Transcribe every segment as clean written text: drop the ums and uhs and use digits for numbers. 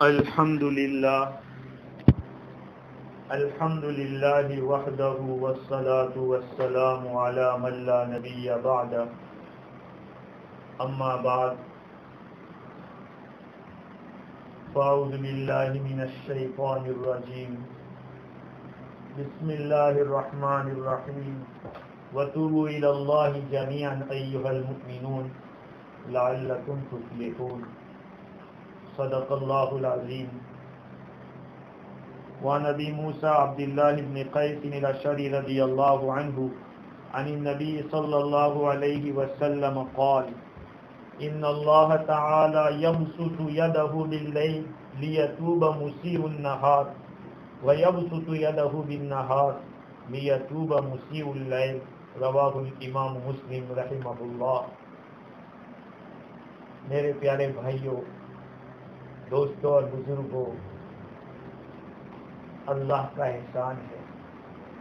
الحمد للہ وحدہ والصلاة والسلام علی من لا نبی بعد اما بعد فاعوذ باللہ من الشیطان الرجیم بسم اللہ الرحمن الرحیم وتوبوا الی اللہ جميعا ایها المؤمنون لعلکم تفلحون صدق اللہ العظیم. وعن ابی موسیٰ عبد اللہ بن قیس الاشعری رضی اللہ عنہ عن النبی صلی اللہ علیہ وسلم قال ان اللہ تعالی یبسط یدہ باللیل لیتوب مسیء النہار ویبسط یدہ بالنہار لیتوب مسیء اللیل. رواہ الامام مسلم رحمہ اللہ. میرے پیارے بھائیوں، دوستوں اور بزرگوں، اللہ کا احسان ہے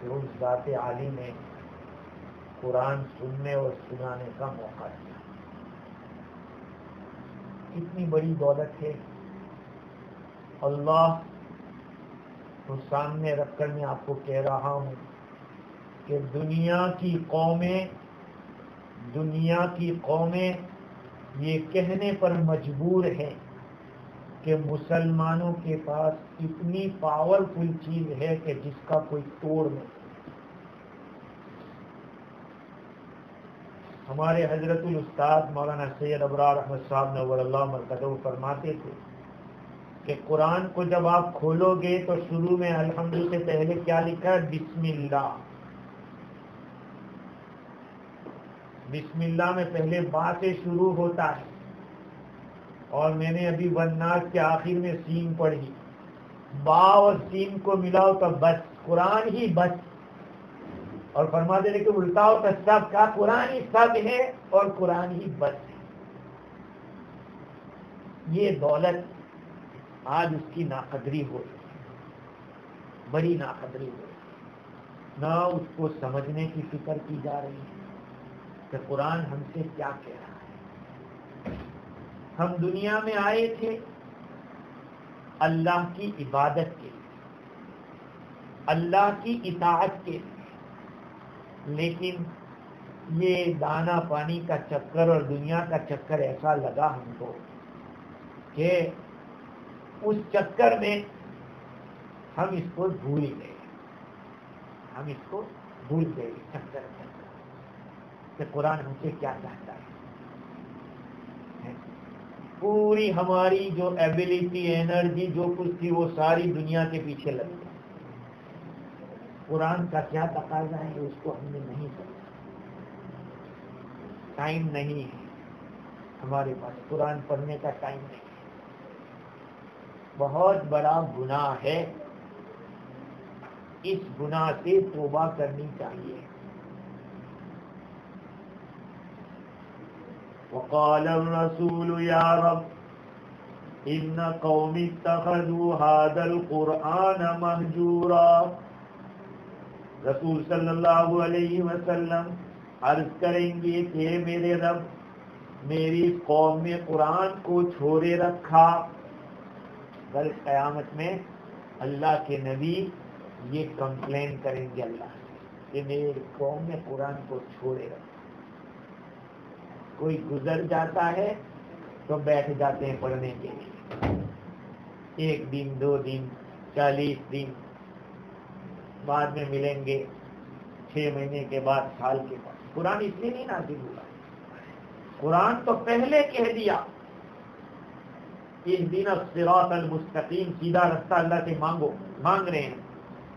کہ اس ذات عالی نے قرآن سننے اور سنانے کا موقع دیا. کتنی بڑی دولت ہے. اللہ کو سامنے رکھ کر میں آپ کو کہہ رہا ہوں کہ دنیا کی قومیں یہ کہنے پر مجبور ہیں کہ مسلمانوں کے پاس اتنی پاورفل چیز ہے کہ جس کا کوئی توڑ نہیں. ہمارے حضرت الاستاذ مولانا سید ابرار احمد صاحب نور اللہ مرکزہ فرماتے تھے کہ قرآن کو جب آپ کھولو گے تو شروع میں الحمد سے پہلے کیا لکھا ہے؟ بسم اللہ. بسم اللہ میں پہلے با سے شروع ہوتا ہے، اور میں نے ابھی والناس کے آخر میں سین پڑھی. با اور سین کو ملاؤ تو بس قرآن ہی بس. اور فرما دے کہ الٹاؤ تو سب کا قرآن ہی سب ہے اور قرآن ہی بس ہے. یہ دولت آج اس کی ناقدری ہو رہی ہے، بڑی ناقدری ہو رہی ہے. نہ اس کو سمجھنے کی فکر کی جا رہی ہے کہ قرآن ہم سے کیا کہہ رہا ہے. ہم دنیا میں آئے تھے اللہ کی عبادت کے لیے، اللہ کی اطاعت کے لیے، لیکن یہ دانا پانی کا چکر اور دنیا کا چکر ایسا لگا ہم کو کہ اس چکر میں ہم اس کو بھول گئے. چکر کہ قرآن ہم سے کیا چاہتا ہے. پوری ہماری جو ایبیلٹی، انرجی، جو کچھ تھی وہ ساری دنیا کے پیچھے لگ گئی. قرآن کا کیا تقاضا ہے اس کو ہم نے نہیں سمجھا. ٹائم نہیں ہے ہمارے پاس، قرآن پڑھنے کا ٹائم نہیں ہے. بہت بڑا گناہ ہے. اس گناہ سے توبہ کرنی چاہیے. وقال الرسول یا رب ان قوم اتخذوا هذا القرآن مہجورا. رسول صلی اللہ علیہ وسلم عرض کریں گے کہ میرے رب، میری قوم میں قرآن کو چھوڑے رکھا. کل قیامت میں اللہ کے نبی یہ کمپلین کریں گے اللہ سے کہ میری قوم میں قرآن کو چھوڑے رکھا. کوئی گزر جاتا ہے تو بیٹھ جاتے ہیں پڑھنے کے لیے. 1 دن 2 دن 40 دن بعد میں ملیں گے، 6 مہینے کے بعد، سال کے بعد. قرآن اس لیے نہیں نازل ہوا. قرآن تو پہلے کہہ دیا اہدنا الصراط المستقیم، سیدھا رستہ اللہ سے مانگ رہے ہیں.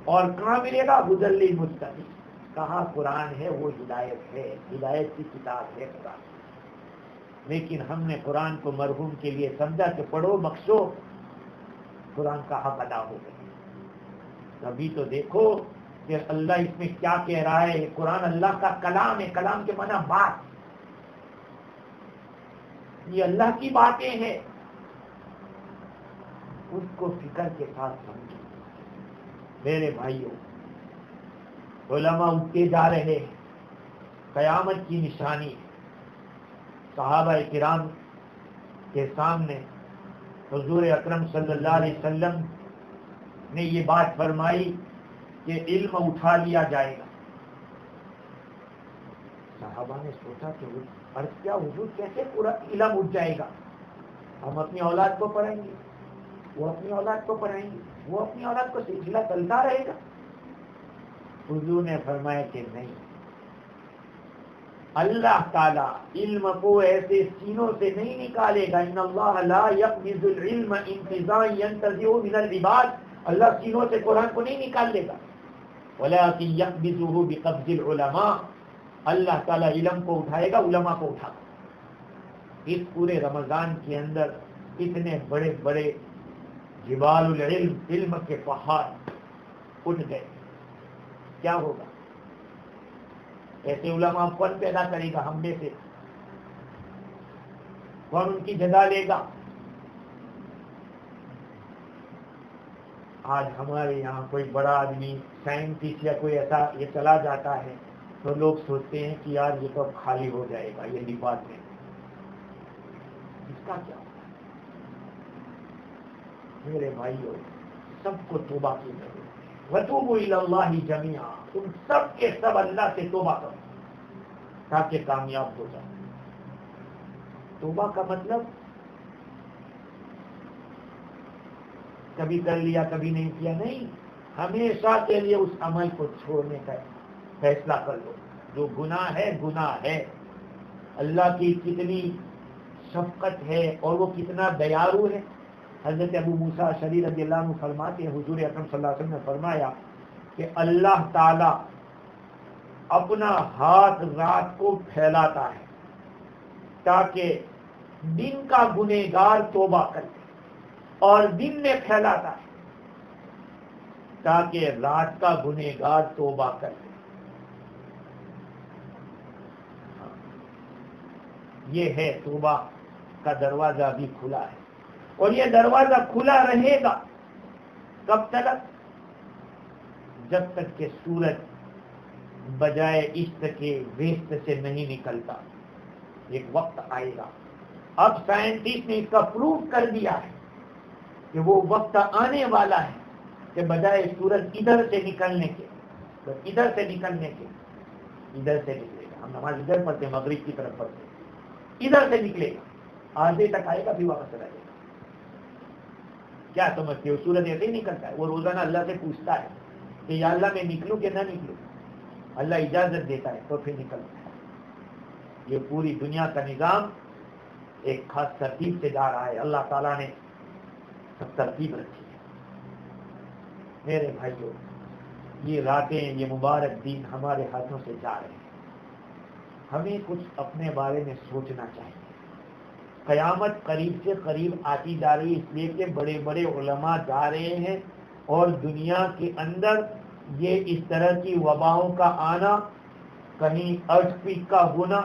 اور کہاں ملے گا؟ ہدی للمتقین. کہاں قرآن ہے؟ وہ ہدایت ہے، ہدایت کی کتاب ہے قرآن. لیکن ہم نے قرآن کو مرحوم کے لیے سمجھا کہ پڑھو بخشو، قرآن کا حق ادا ہو گیا. ابھی تو دیکھو کہ اللہ اس میں کیا کہہ رہا ہے. قرآن اللہ کا کلام ہے. کلام کے معنی بات. یہ اللہ کی باتیں ہیں، اس کو فکر کے ساتھ سمجھو. میرے بھائیوں، علماء اٹھتے جا رہے ہیں. قیامت کی نشانی. صحابہ کرام کے سامنے حضور اکرم صلی اللہ علیہ وسلم نے یہ بات فرمائی کہ علم اٹھا لیا جائے گا. صحابہ نے سوچا کہ عرض کیا حضور کیسے پورا علم اٹھ جائے گا؟ ہم اپنی اولاد کو پڑھائیں گے, وہ اپنی اولاد کو پڑھائیں گے, وہ اپنی اولاد کو سلسلہ چلتا رہے گا. حضور نے فرمایا کہ نہیں, اللہ تعالیٰ علم کو ایسے سینوں سے نہیں نکالے گا. ان اللہ لا یقبض العلم انتزاعا ينتزعه من العباد. اللہ سینوں سے قرآن کو نہیں نکال لے گا, ولكن يقبضه بقبض العلماء. اللہ تعالیٰ علم کو اٹھائے گا, علماء کو اٹھا گا. اس پورے رمضان کے اندر اتنے بڑے بڑے جبال العلم, علم کے پہاڑ اٹھ گئے. کیا ہوگا؟ ایسے علماء کون پیدا کرے گا ہم میں سے؟ کون ان کی جگہ لے گا؟ آج ہمارے یہاں کوئی بڑا آدمی سائنٹسٹ یا کوئی ایسا یہ چلا جاتا ہے تو لوگ سوچتے ہیں کہ یار یہ تو اب خالی ہو جائے گا یہ ڈپارٹمنٹ. اس کا کیا ہوگا؟ میرے بھائیوں, سب کو توبہ کی ضرورت ہے. وَتُوبُوا إِلَى اللَّهِ جَمِيعًا. تم سب کے سب اللہ سے توبہ کرو تاکہ کامیاب ہو جاؤ. توبہ کا مطلب کبھی کر لیا کبھی نہیں کیا نہیں, ہمیشہ کے لیے اس عمل کو چھوڑنے کا فیصلہ کر لو. جو گناہ ہے گناہ ہے. اللہ کی کتنی شفقت ہے اور وہ کتنا دیارو ہے. حضرت ابو موسیٰ اشعری رضی اللہ عنہ فرماتے ہیں حضور اکرم صلی اللہ علیہ وسلم نے فرمایا کہ اللہ تعالی اپنا ہاتھ رات کو پھیلاتا ہے تاکہ دن کا گنہگار توبہ کرے, اور دن میں پھیلاتا ہے تاکہ رات کا گنہگار توبہ کرے. یہ ہے توبہ کا دروازہ بھی کھلا ہے, اور یہ دروازہ کھلا رہے گا کب تک؟ جب تک کہ سورج بجائے عشق کے ویست سے نہیں نکلتا. ایک وقت آئے گا, اب سائنٹسٹ نے اس کا پروف کر دیا ہے کہ وہ وقت آنے والا ہے کہ بجائے سورج ادھر سے نکلنے کے, تو ادھر سے نکلنے کے ادھر سے نکلے گا. ہم نماز ادھر پڑھتے ہیں, مغرب کی طرف پڑھتے ہیں, ادھر سے نکلے گا, آدھے تک آئے گا, پھر واپس چلا جائے گا. کیا سمجھتے ہو؟ سورج ایسے ہی نکلتا ہے. وہ روزانہ اللہ سے پوچھتا ہے کہ یا اللہ میں نکلوں کہ نہ نکلوں. اللہ اجازت دیتا ہے تو پھر نکلتا ہے. یہ پوری دنیا کا نظام ایک خاص ترتیب سے جا رہا ہے. اللہ تعالیٰ نے سب ترتیب رکھی ہے. میرے بھائیوں, یہ راتیں, یہ مبارک دن ہمارے ہاتھوں سے جا رہے ہیں. ہمیں کچھ اپنے بارے میں سوچنا چاہیے. قیامت قریب سے قریب آتی جا رہی ہے, اس لیے کہ بڑے بڑے علماء جا رہے ہیں, اور دنیا کے اندر یہ اس طرح کی وباؤں کا آنا, کہیں ارتھ کویک کا ہونا,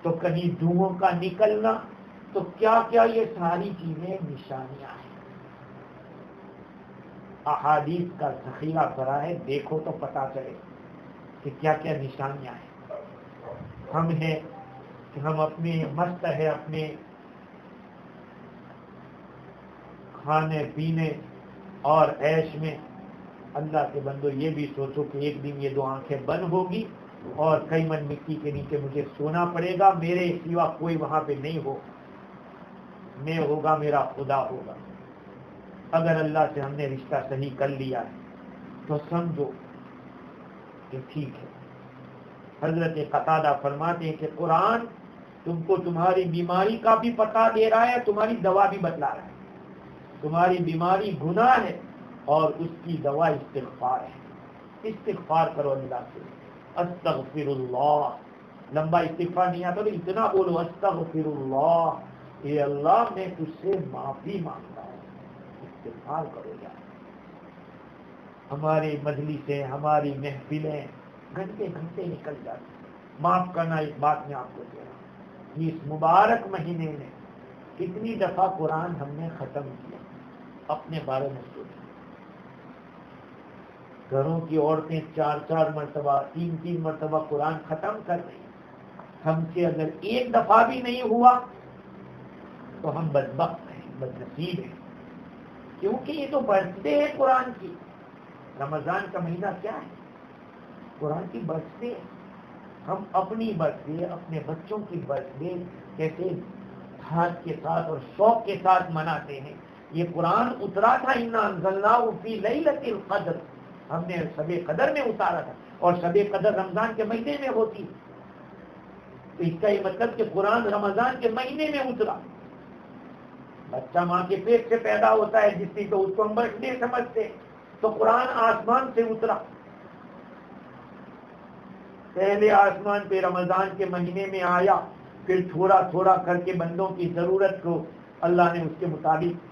تو کہیں دھوؤں کا نکلنا, تو کیا کیا یہ ساری چیزیں نشانیاں ہیں. احادیث کا ذخیرہ بھرا ہے, دیکھو تو پتا چلے کہ کیا کیا نشانیاں ہیں. ہم ہیں کہ ہم اپنے مست ہے اپنے کھانے پینے اور عیش میں. اللہ کے بندو یہ بھی سوچو کہ ایک دن یہ دو آنکھیں بند ہوگی اور کئی من مٹی کے نیچے مجھے سونا پڑے گا. میرے سوا کوئی وہاں پہ نہیں ہو, میں ہوگا, میرا خدا ہوگا. اگر اللہ سے ہم نے رشتہ صحیح کر لیا ہے تو سمجھو کہ ٹھیک ہے. حضرت قتادہ فرماتے ہیں کہ قرآن تم کو تمہاری بیماری کا بھی پتہ دے رہا ہے, تمہاری دوا بھی بتلا رہا ہے. تمہاری بیماری گناہ ہے اور اس کی دوا استغفار ہے. استغفار کرو اللہ سے. استغفر اللہ, لمبا استغفار نہیں آتا تو اتنا بولو استغفر اللہ, اے اللہ میں تجھ سے معافی مانگتا ہوں. استغفار کرو یار. ہماری مجلسیں, ہماری محفلیں گھنٹے گھنٹے نکل جاتی. معاف کرنا, اس بات میں آپ کو کہہ رہا ہوں, اس مبارک مہینے میں کتنی دفعہ قرآن ہم نے ختم کیا. اپنے بارے میں سوچیں. گھروں کی عورتیں 4 مرتبہ 3 مرتبہ قرآن ختم کر رہی ہیں. ہم سے اگر ایک دفعہ بھی نہیں ہوا تو ہم بدبخت ہیں. بدنصیب ہیں، کیونکہ یہ تو برتھ ڈے ہے قرآن کی. رمضان کا مہینہ کیا ہے؟ قرآن کی برتھ ڈے. ہم اپنی برتھ ڈے، اپنے بچوں کی برتھ ڈے کیسے دھاڑ کے ساتھ اور شوق کے ساتھ مناتے ہیں. یہ قرآن اترا تھا انا انزلناہ فی لیلۃ القدر، ہم نے شب قدر میں اتارا تھا، اور شب قدر رمضان کے مہینے میں ہوتی. تو اس کا یہ مطلب کہ قرآن رمضان کے مہینے میں اترا. بچہ ماں کے پیٹ سے پیدا ہوتا ہے جس کی، تو اس کو ہم برتھ ڈے سمجھتے، تو قرآن آسمان سے اترا. پہلے آسمان پہ رمضان کے مہینے میں آیا، پھر تھوڑا تھوڑا کر کے بندوں کی ضرورت کو اللہ نے اس کے مطابق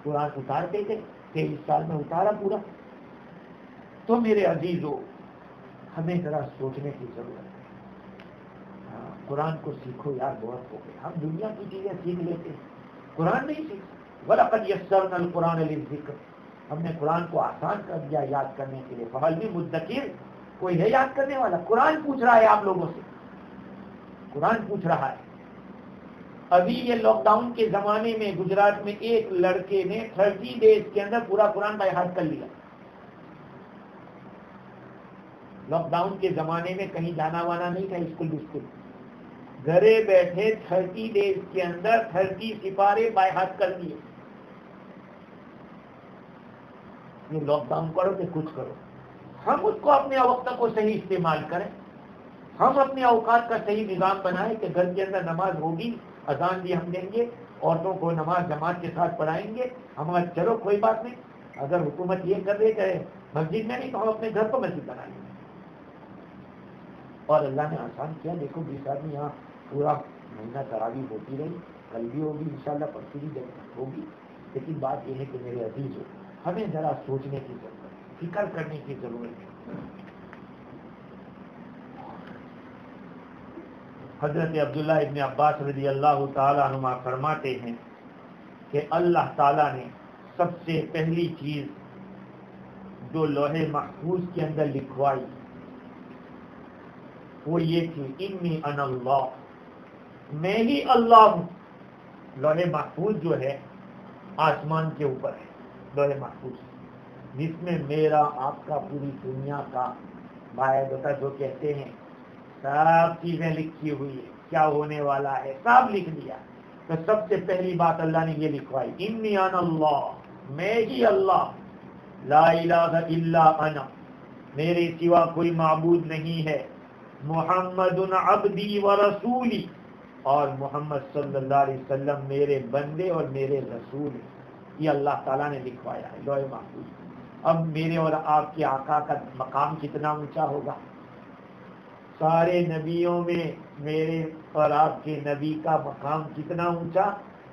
قرآن اتارتے تھے. 23 سال میں اتارا پورا. تو میرے عزیزو، ہمیں ذرا سوچنے کی ضرورت ہے. قرآن کو سیکھو یار، بہت ہو گیا. ہم دنیا کی چیزیں سیکھ لیتے ہیں، قرآن نہیں سیکھتے. وَلَقَدْ يَسَّرْنَا الْقُرْآنَ لِلذِّكْرِ، ہم نے قرآن کو آسان کر دیا یاد کرنے کے لیے. فَهَلْ مِن مُدَّكِرٍ، کوئی ہے یاد کرنے والا؟ قرآن پوچھ رہا ہے آپ لوگوں سے، قرآن پوچھ رہا ہے. ابھی یہ لاک ڈاؤن کے زمانے میں گجرات میں ایک لڑکے نے 30 ڈیز کے اندر پورا قرآن بائی ہارٹ کر لیا. لاک ڈاؤن کے زمانے میں کہیں جانا وانا نہیں تھا، اسکول بسکول، گھرے بیٹھے 30 ڈیز کے اندر 30 سپارے بائی ہارٹ کر لیے. یہ لاک ڈاؤن کرو کہ کچھ کرو، ہم اس کو اپنے وقت کو صحیح استعمال کریں. ہم اپنے اوقات کا صحیح نظام بنائیں کہ گھر کے اندر نماز ہوگی، اذان بھی ہم دیں گے، عورتوں کو نماز جماعت کے ساتھ پڑھائیں گے. ہمارا چلو کوئی بات نہیں، اگر حکومت یہ کر رہے کہ مسجد میں نہیں تو ہم اپنے گھر کو مسجد بنائیں گے. اور اللہ نے آسان کیا. دیکھو 20 آدمی یہاں پورا مہینہ تراویح ہوتی رہی، کل بھی ہوگی انشاءاللہ، پرسوں بھی ہوگی. لیکن بات یہ ہے کہ میرے عزیز ہو، ہمیں ذرا سوچنے کی ضرورت ہے، فکر کرنے کی ضرورت ہے. حضرت عبداللہ ابن عباس رضی اللہ تعالی عنہما فرماتے ہیں کہ اللہ تعالیٰ نے سب سے پہلی چیز جو لوح محفوظ کے اندر لکھوائی وہ یہ تھی، انی انا اللہ، میں ہی اللہ ہوں. لوح محفوظ جو ہے آسمان کے اوپر ہے، لوح محفوظ جس میں میرا، آپ کا، پوری دنیا کا باعث جو کہتے ہیں سب چیزیں لکھی ہوئی ہے، کیا ہونے والا ہے سب لکھ دیا. تو سب سے پہلی بات اللہ نے یہ لکھوائی، انی انا اللہ، میں ہی اللہ، لا الہ الا انا، میرے سوا کوئی معبود نہیں ہے، محمد عبدی و رسولی، اور محمد صلی اللہ علیہ وسلم میرے بندے اور میرے رسول ہیں. یہ اللہ تعالیٰ نے لکھوایا ہے لوح محفوظ. اب میرے اور آپ کے آقا کا مقام کتنا اونچا ہوگا. سارے نبیوں میں میرے اور آپ کے نبی کا مقام کتنا اونچا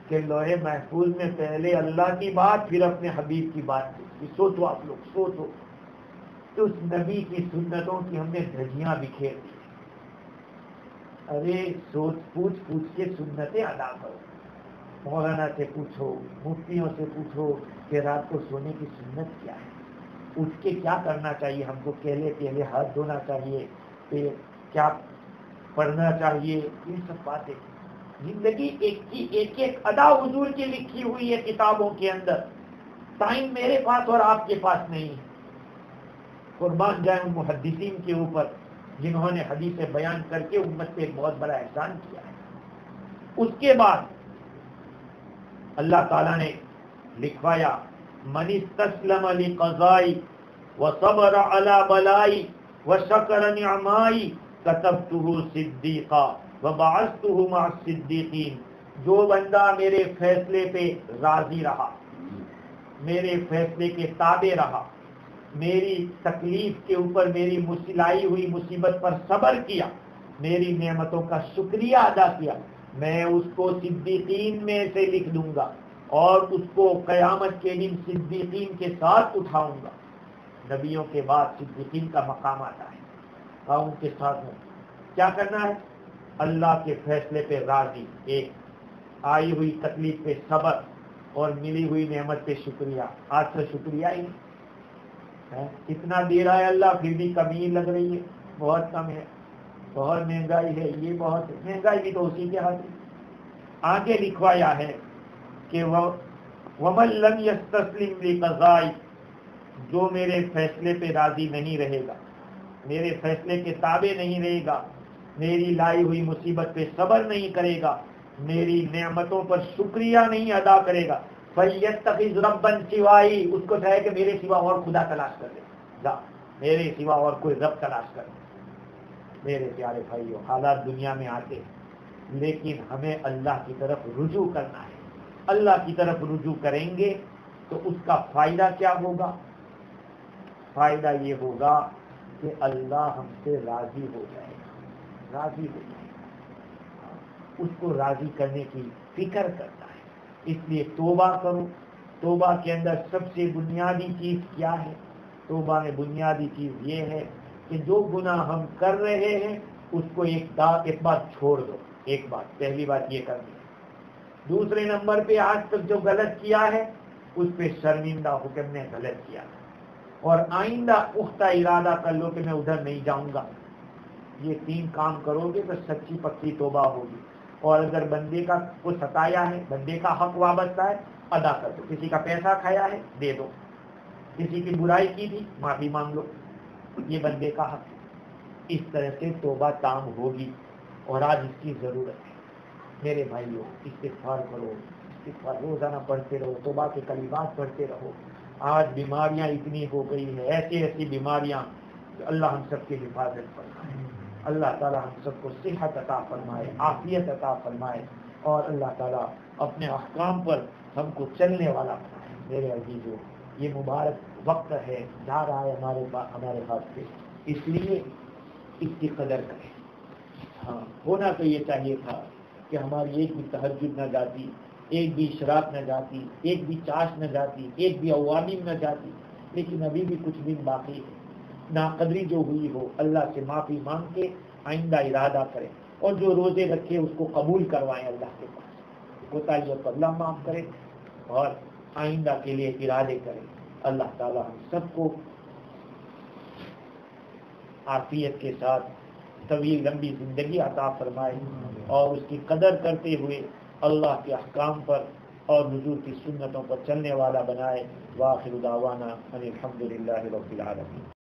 کہ لوح محفوظ میں پہلے اللہ کی بات پھر اپنے حبیب کی بات تھی. سوچو آپ لوگ، سوچو اس نبی کی سنتوں کی ہم نے دھجیاں بکھیر دی. ارے سوچ پوچھ کے سنتیں ادا کرو. مولانا سے پوچھو، مفتیوں سے پوچھو کہ رات کو سونے کی سنت کیا ہے، اٹھ کے کیا کرنا چاہیے ہم کو، پہلے ہاتھ دھونا چاہیے، پھر کیا پڑھنا چاہیے. یہ سب باتیں زندگی ایک ادا حضور کی لکھی ہوئی ہے کتابوں کے اندر. ٹائم میرے پاس اور آپ کے پاس نہیں. قربان جائیں ان محدثین کے اوپر جنہوں نے حدیث بیان کر کے امت پہ ایک بہت بڑا احسان کیا ہے. اس کے بعد اللہ تعالیٰ نے لکھوایا، من استسلم لقضائی وصبر علی بلائی وشکر نعمائی کتبتہ صدیقا وبعثتہ مع الصدیقین. جو بندہ میرے فیصلے پہ راضی رہا، میرے فیصلے کے تابع رہا، میری تکلیف کے اوپر میری لائی ہوئی مصیبت پر صبر کیا، میری نعمتوں کا شکریہ ادا کیا، میں اس کو صدیقین میں سے لکھ دوں گا اور اس کو قیامت کے دن صدیقین کے ساتھ اٹھاؤں گا. نبیوں کے بعد صدیقین کا مقام آتا ہے، ان کے ساتھ ہوں. کیا کرنا ہے؟ اللہ کے فیصلے پہ راضی، ایک آئی ہوئی تکلیف پہ صبر اور ملی ہوئی نعمت پہ شکریہ. آج سے شکریہ ہی اتنا دے رہا ہے اللہ، پھر بھی کمی لگ رہی ہے، بہت کم ہے، بہت مہنگائی ہے، یہ بہت مہنگائی بھی تو اسی کے ہاتھ. آگے لکھوایا ہے کہ وَمَن لَّمْ يَسْتَسْلِمْ لِقَضَائِي، جو میرے فیصلے پہ راضی نہیں رہے گا، میرے فیصلے کے تابع نہیں رہے گا، میری لائی ہوئی مصیبت پہ صبر نہیں کرے گا، میری نعمتوں پر شکریہ نہیں ادا کرے گا، فَلْيَتَّخِذْ رَبًّا سِوَائِي، اس کو چاہے کہ میرے سوا اور خدا تلاش کر لے، جا میرے سوا اور کوئی رب تلاش کر لے۔ میرے پیارے بھائیوں، حالات دنیا میں آتے لیکن ہمیں اللہ کی طرف رجوع کرنا ہے۔ اللہ کی طرف رجوع کریں گے تو اس کا فائدہ کیا ہوگا؟ فائدہ یہ ہوگا کہ اللہ ہم سے راضی ہو جائے گا، راضی ہو جائے گا، اس کو راضی کرنے کی فکر کرتا ہے۔ اس لیے توبہ کرو۔ توبہ کے اندر سب سے بنیادی چیز کیا ہے؟ توبہ میں بنیادی چیز یہ ہے کہ جو گناہ ہم کر رہے ہیں اس کو ایک بات چھوڑ دو۔ ایک بات، پہلی بات یہ کرنی ہے۔ دوسرے نمبر پہ آج تک جو غلط کیا ہے اس پہ شرمندہ ہو کہ میں غلط کیا، اور آئندہ پختہ ارادہ کر لو کہ میں ادھر نہیں جاؤں گا۔ یہ 3 کام کرو گے تو سچی پکی توبہ ہوگی۔ اور اگر بندے کا کو ستایا ہے، بندے کا حق وابستہ ہے، ادا کر دو۔ کسی کا پیسہ کھایا ہے، دے دو۔ کسی کی برائی کی تھی، معافی مانگ لو، یہ بندے کا حق ہے۔ اس طرح سے توبہ تام ہوگی، اور آج اس کی ضرورت ہے۔ میرے بھائیوں، استغفار کرو، استغفار روزانہ پڑھتے رہو، توبہ کے کلمات پڑھتے رہو۔ آج بیماریاں اتنی ہو گئی ہیں، ایسی بیماریاں کہ اللہ ہم سب کی حفاظت فرمائے، اللہ تعالیٰ ہم سب کو صحت عطا فرمائے، عافیت عطا فرمائے، اور اللہ تعالیٰ اپنے احکام پر ہم کو چلنے والا بنائے۔ میرے عزیزوں، یہ مبارک وقت ہے، جا رہا ہے ہمارے ہاتھ سے، اس لیے اس کی قدر کریں۔ ہاں، ہونا تو یہ چاہیے تھا کہ ہماری ایک بھی تہجد نہ جاتی، ایک بھی اشراق نہ جاتی، ایک بھی چاش نہ جاتی، ایک بھی اوامین نہ جاتی، لیکن ابھی بھی کچھ دن باقی ہے۔ ناقدری جو ہوئی ہو اللہ سے معافی مانگ کے آئندہ ارادہ کریں، اور جو روزے رکھے اس کو قبول کروائیں اللہ کے پاس، کوتاہیوں کو اللہ معاف کرے، اور آئندہ کے لیے ارادے کریں۔ اللہ تعالی ہم سب کو عافیت کے ساتھ طویل لمبی زندگی عطا فرمائے، اور اس کی قدر کرتے ہوئے اللہ کے احکام پر اور حضور کی سنتوں پر چلنے والا بنائے۔ وآخر دعوانا ان الحمد للہ رب العالمین۔